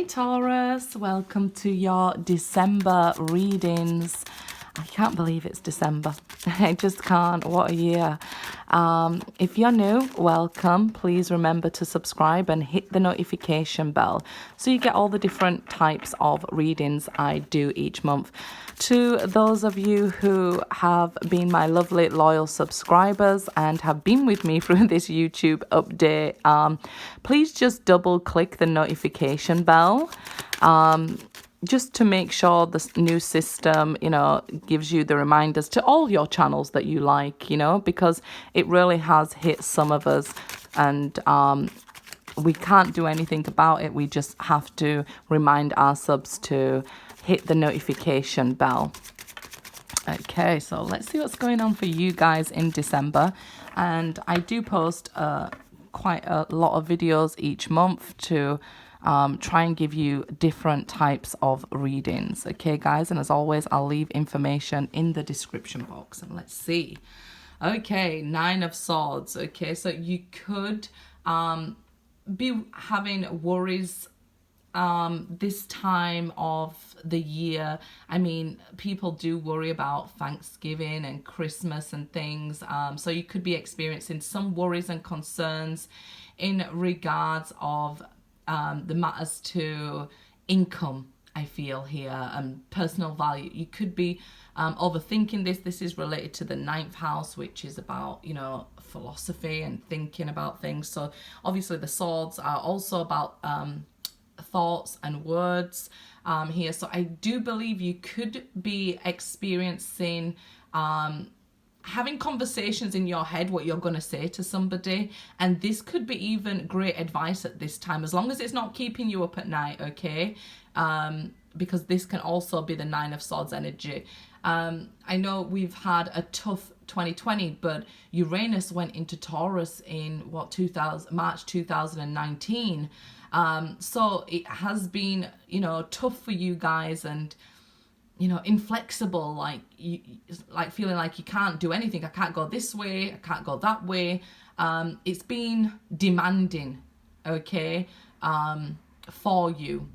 Hey Taurus, welcome to your December readings. I can't believe it's December. I just can't. What a year. If you're new, welcome. Please remember to subscribe and hit the notification bell so you get all the different types of readings I do each month. To those of you who have been my lovely loyal subscribers and have been with me through this YouTube update, please just double click the notification bell. Just to make sure the new system, gives you the reminders to all your channels that you like, because it really has hit some of us and we can't do anything about it. We just have to remind our subs to hit the notification bell. Okay, so let's see what's going on for you guys in December. And I do post quite a lot of videos each month to try and give you different types of readings. Okay, guys, and as always, I'll leave information in the description box. And let's see. Okay, Nine of Swords. Okay, so you could be having worries this time of the year. I mean, people do worry about Thanksgiving and Christmas and things. So you could be experiencing some worries and concerns in regards of the matters to income, I feel here, and personal value. You could be overthinking this. This is related to the 9th house, which is about, philosophy and thinking about things. So obviously the swords are also about thoughts and words here. So I do believe you could be experiencing having conversations in your head what you're going to say to somebody, and this could be even great advice at this time, as long as it's not keeping you up at night, okay? Because this can also be the 9 of Swords energy. I know we've had a tough 2020, but Uranus went into Taurus in March 2019. So it has been, tough for you guys, and inflexible, like feeling like you can't do anything. I can't go this way, I can't go that way. It's been demanding, okay, for you.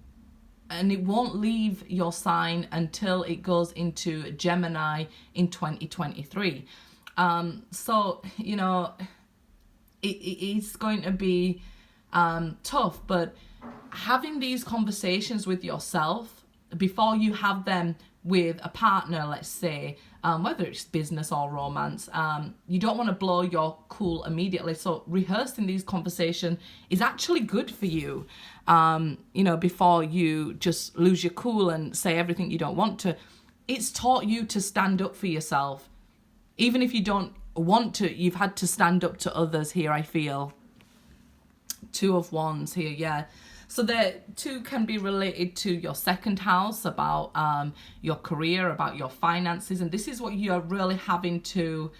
And it won't leave your sign until it goes into Gemini in 2023. So, it is going to be tough, but having these conversations with yourself before you have them with a partner, let's say, whether it's business or romance, you don't want to blow your cool immediately. So rehearsing these conversations is actually good for you, before you just lose your cool and say everything you don't want to. It's taught you to stand up for yourself. Even if you don't want to, you've had to stand up to others here, I feel. 2 of Wands here, yeah. So the 2 can be related to your 2nd house, about your career, about your finances. And this is what you're really having to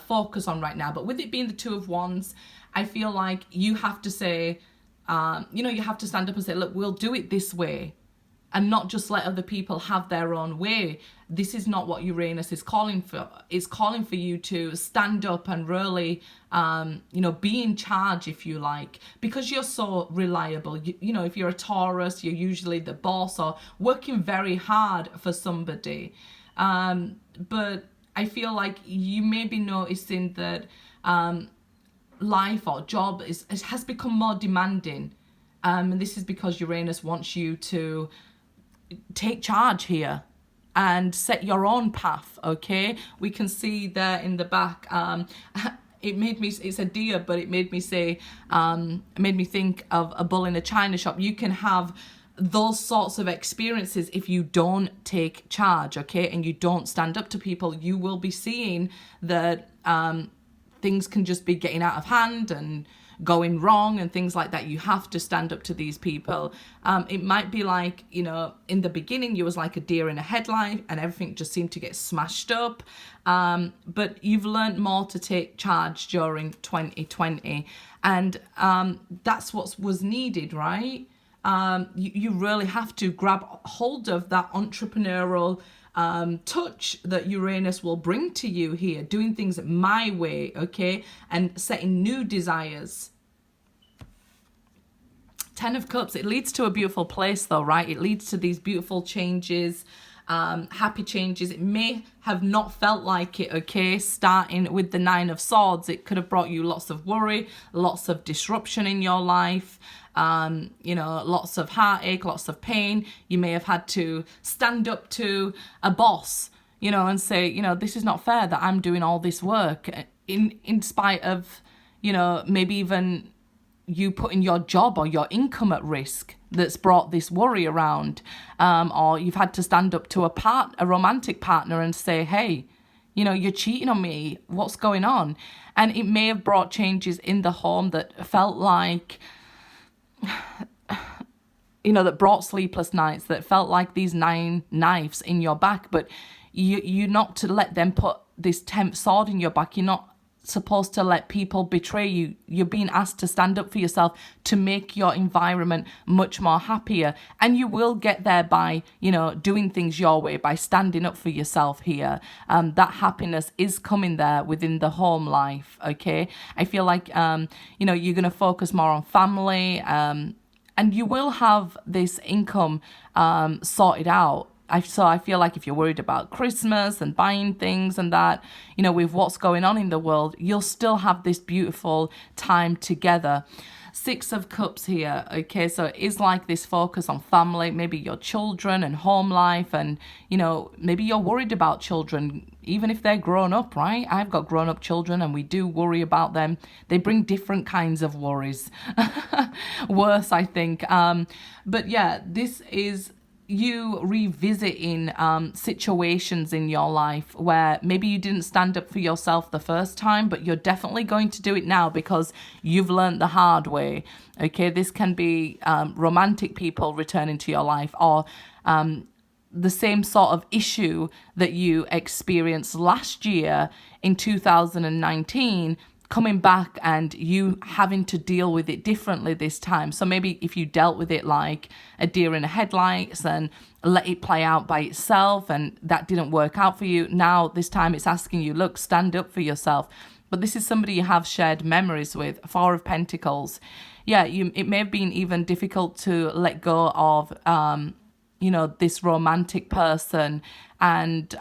focus on right now. But with it being the 2 of Wands, I feel like you have to say, you have to stand up and say, look, we'll do it this way. And not just let other people have their own way. This is not what Uranus is calling for. It's calling for you to stand up and really, be in charge, if you like, because you're so reliable. If you're a Taurus, you're usually the boss or working very hard for somebody. But I feel like you may be noticing that life or job has become more demanding. And this is because Uranus wants you to take charge here and set your own path, okay? We can see there in the back, it's a deer, but it made me say, it made me think of a bull in a china shop. You can have those sorts of experiences if you don't take charge, okay? And you don't stand up to people. You will be seeing that things can just be getting out of hand and going wrong and things like that. You have to stand up to these people. It might be like, in the beginning you was like a deer in a headlight and everything just seemed to get smashed up. But you've learned more to take charge during 2020. And that's what was needed, right? You really have to grab hold of that entrepreneurial touch that Uranus will bring to you here, doing things my way, okay, and setting new desires. Ten of Cups, it leads to a beautiful place though, right? It leads to these beautiful changes, happy changes. It may have not felt like it, okay? Starting with the Nine of Swords, it could have brought you lots of worry, lots of disruption in your life, you know, lots of heartache, lots of pain. You may have had to stand up to a boss, you know, and say, you know, this is not fair that I'm doing all this work in spite of, you know, maybe even you putting your job or your income at risk that's brought this worry around. Or you've had to stand up to a romantic partner and say, hey, you know, you're cheating on me. What's going on? And it may have brought changes in the home that felt like, you know, that brought sleepless nights, that felt like these 9 knives in your back. But you're not to let them put this 10th sword in your back. You're not supposed to let people betray you. You're being asked to stand up for yourself to make your environment much more happier, and you will get there by, you know, doing things your way, by standing up for yourself here. That happiness is coming there within the home life. Okay, I feel like you know, you're going to focus more on family, and you will have this income sorted out. So I feel like if you're worried about Christmas and buying things and that, you know, with what's going on in the world, you'll still have this beautiful time together. 6 of Cups here, okay, so it is like this focus on family, maybe your children and home life, and, you know, maybe you're worried about children, even if they're grown up, right? I've got grown up children and we do worry about them. They bring different kinds of worries. Worse, I think. But yeah, this is you revisiting situations in your life where maybe you didn't stand up for yourself the first time, but you're definitely going to do it now because you've learned the hard way. Okay, this can be romantic people returning to your life, or the same sort of issue that you experienced last year in 2019 coming back and you having to deal with it differently this time. So maybe if you dealt with it like a deer in the headlights and let it play out by itself and that didn't work out for you, now this time it's asking you, look, stand up for yourself. But this is somebody you have shared memories with. 4 of Pentacles. Yeah, it may have been even difficult to let go of you know, this romantic person, and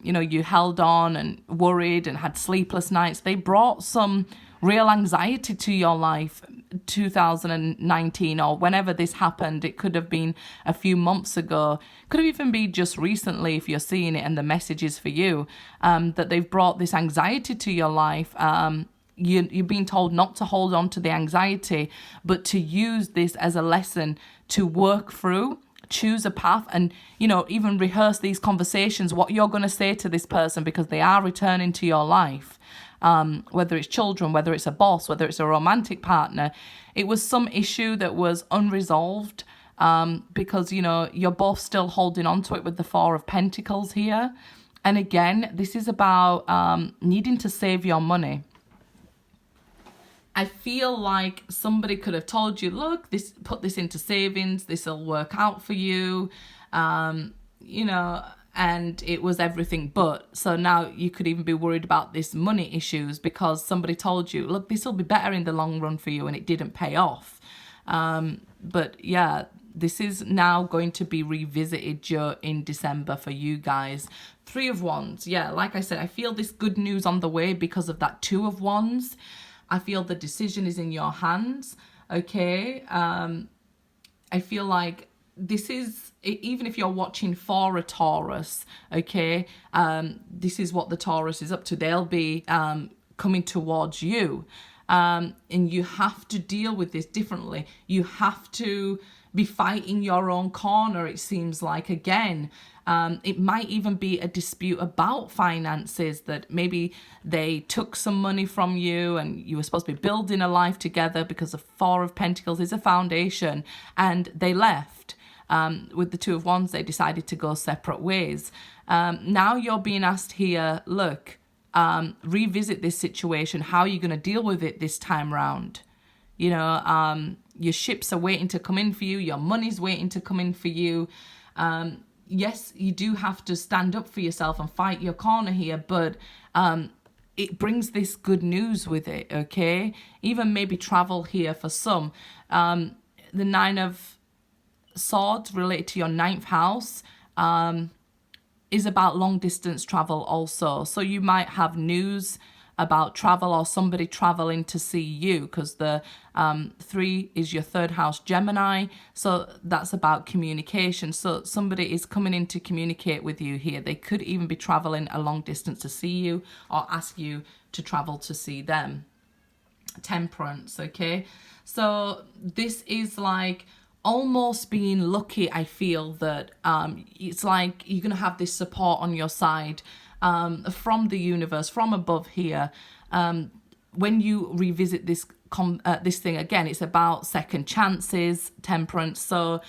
you know, you held on and worried and had sleepless nights. They brought some real anxiety to your life 2019, or whenever this happened. It could have been a few months ago, could have even been just recently if you're seeing it and the message is for you, that they've brought this anxiety to your life. You're being told not to hold on to the anxiety, but to use this as a lesson to work through, choose a path, and, you know, even rehearse these conversations, what you're going to say to this person, because they are returning to your life. Whether it's children, whether it's a boss, whether it's a romantic partner, it was some issue that was unresolved, because, you know, you're both still holding on to it with the 4 of Pentacles here. And again, this is about needing to save your money. I feel like somebody could have told you, look, put this into savings, this will work out for you, you know, and it was everything but. So now you could even be worried about this money issues because somebody told you, look, this will be better in the long run for you, and it didn't pay off. But yeah, this is now going to be revisited in December for you guys. 3 of Wands. Yeah, like I said, I feel this good news on the way because of that 2 of Wands. I feel the decision is in your hands, okay? I feel like this is, even if you're watching for a Taurus, okay, this is what the Taurus is up to. They'll be coming towards you, and you have to deal with this differently. You have to be fighting your own corner, it seems like, again. It might even be a dispute about finances, that maybe they took some money from you and you were supposed to be building a life together because the 4 of Pentacles is a foundation, and they left. With the 2 of Wands, they decided to go separate ways. Now you're being asked here, look, revisit this situation. How are you going to deal with it this time round? You know, your ships are waiting to come in for you. Your money's waiting to come in for you. Yes, you do have to stand up for yourself and fight your corner here, but it brings this good news with it, okay? Even maybe travel here for some. the Nine of Swords related to your 9th house is about long distance travel also. So you might have news about travel or somebody traveling to see you, because the 3 is your 3rd house, Gemini. So that's about communication. So somebody is coming in to communicate with you here. They could even be traveling a long distance to see you or ask you to travel to see them. Temperance, okay? So this is like almost being lucky. I feel that it's like you're going to have this support on your side from the universe, from above here. When you revisit this thing again, it's about second chances, temperance. So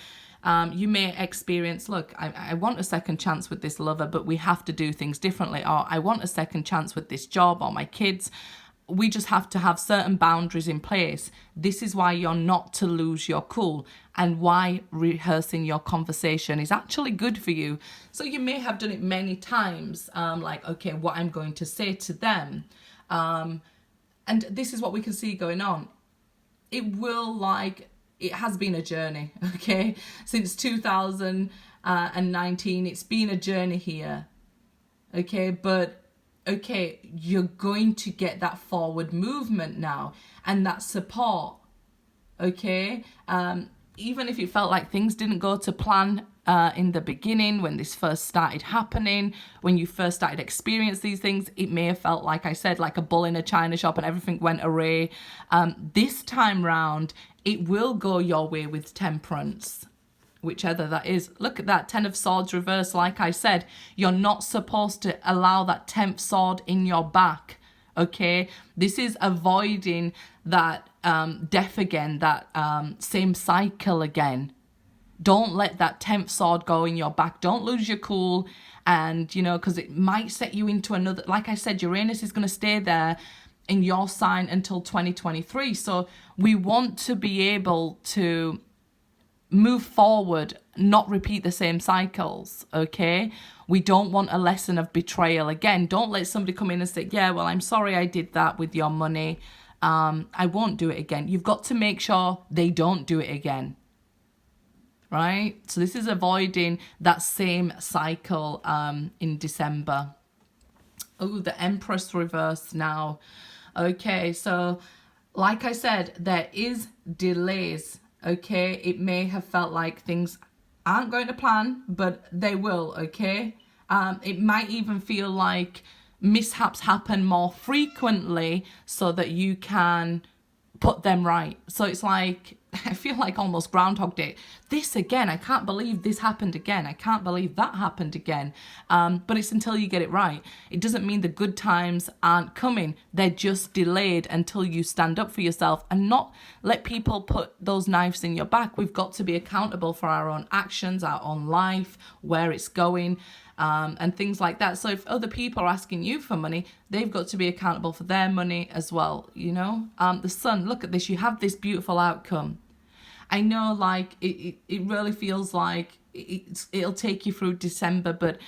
you may experience, look, I want a second chance with this lover, but we have to do things differently. Or I want a second chance with this job or my kids. We just have to have certain boundaries in place. This is why you're not to lose your cool, and why rehearsing your conversation is actually good for you. So you may have done it many times, like, okay, what I'm going to say to them. And this is what we can see going on. It has been a journey, okay? Since 2019, it's been a journey here, okay? But okay, you're going to get that forward movement now and that support, okay? Even if it felt like things didn't go to plan in the beginning, when this first started happening, when you first started experience these things, it may have felt, like I said, like a bull in a china shop and everything went awry. This time round, it will go your way with temperance. Whichever that is. Look at that 10 of Swords reverse. Like I said, you're not supposed to allow that 10th sword in your back, okay? This is avoiding that death again, that same cycle again. Don't let that 10th sword go in your back. Don't lose your cool. And, you know, because it might set you into another, like I said, Uranus is going to stay there in your sign until 2023. So we want to be able to move forward, not repeat the same cycles, okay? We don't want a lesson of betrayal again. Don't let somebody come in and say, yeah, well, I'm sorry I did that with your money. I won't do it again. You've got to make sure they don't do it again, right? So this is avoiding that same cycle in December. Oh, the Empress reverse now. Okay, so like I said, there is delays. Okay, it may have felt like things aren't going to plan, but they will, okay? It might even feel like mishaps happen more frequently so that you can put them right. So it's like, I feel like almost Groundhog Day. This again, I can't believe this happened again. I can't believe that happened again. But it's until you get it right. It doesn't mean the good times aren't coming. They're just delayed until you stand up for yourself and not let people put those knives in your back. We've got to be accountable for our own actions, our own life, where it's going, and things like that. So if other people are asking you for money, they've got to be accountable for their money as well, you know? The Sun, look at this. You have this beautiful outcome. I know, like, it really feels like it'll take you through December, but,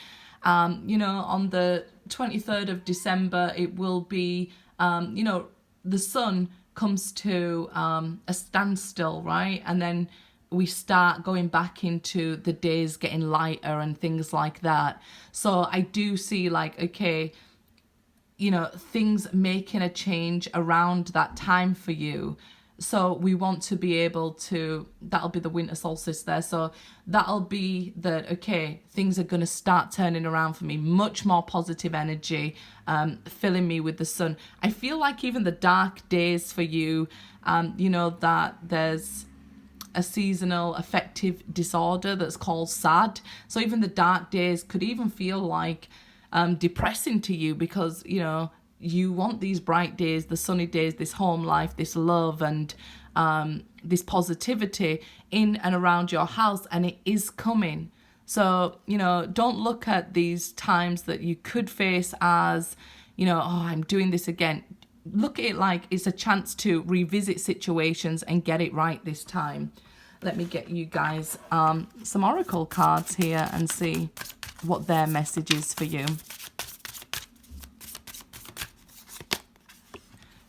you know, on the 23rd of December, it will be, you know, the Sun comes to a standstill, right? And then we start going back into the days getting lighter and things like that. So I do see, like, okay, you know, things making a change around that time for you. So we want to be able to, that'll be the winter solstice there. So that'll be that, okay, things are going to start turning around for me. Much more positive energy, filling me with the Sun. I feel like even the dark days for you, you know, that there's a seasonal affective disorder that's called SAD. So even the dark days could even feel like depressing to you, because, you know, you want these bright days, the sunny days, this home life, this love, and this positivity in and around your house, and it is coming. So, you know, don't look at these times that you could face as, you know, oh, I'm doing this again. Look at it like it's a chance to revisit situations and get it right this time. Let me get you guys some oracle cards here and see what their message is for you.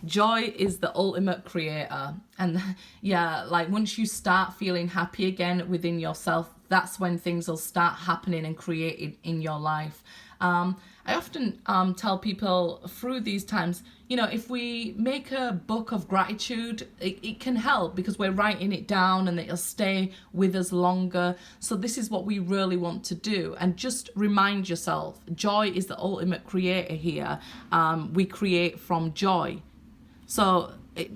Joy is the ultimate creator. And yeah, like once you start feeling happy again within yourself, that's when things will start happening and created in your life. I often tell people through these times, you know, if we make a book of gratitude, it can help because we're writing it down and it'll stay with us longer. So this is what we really want to do. And just remind yourself, joy is the ultimate creator here. We create from joy. So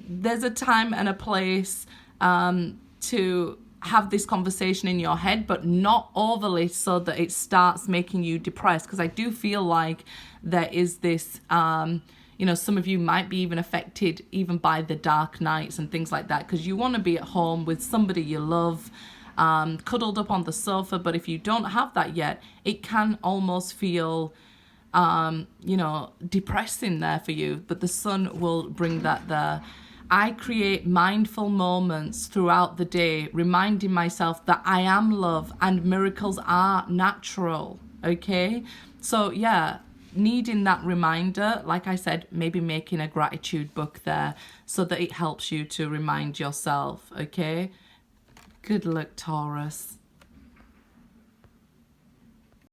there's a time and a place to have this conversation in your head, but not overly so that it starts making you depressed. Because I do feel like there is this, you know, some of you might be even affected even by the dark nights and things like that, because you want to be at home with somebody you love, cuddled up on the sofa. But if you don't have that yet, it can almost feel you know, depressing there for you, but the sun will bring that there. I create mindful moments throughout the day, reminding myself that I am love and miracles are natural, okay? So yeah, needing that reminder, like I said, maybe making a gratitude book there so that it helps you to remind yourself, okay? Good luck, Taurus.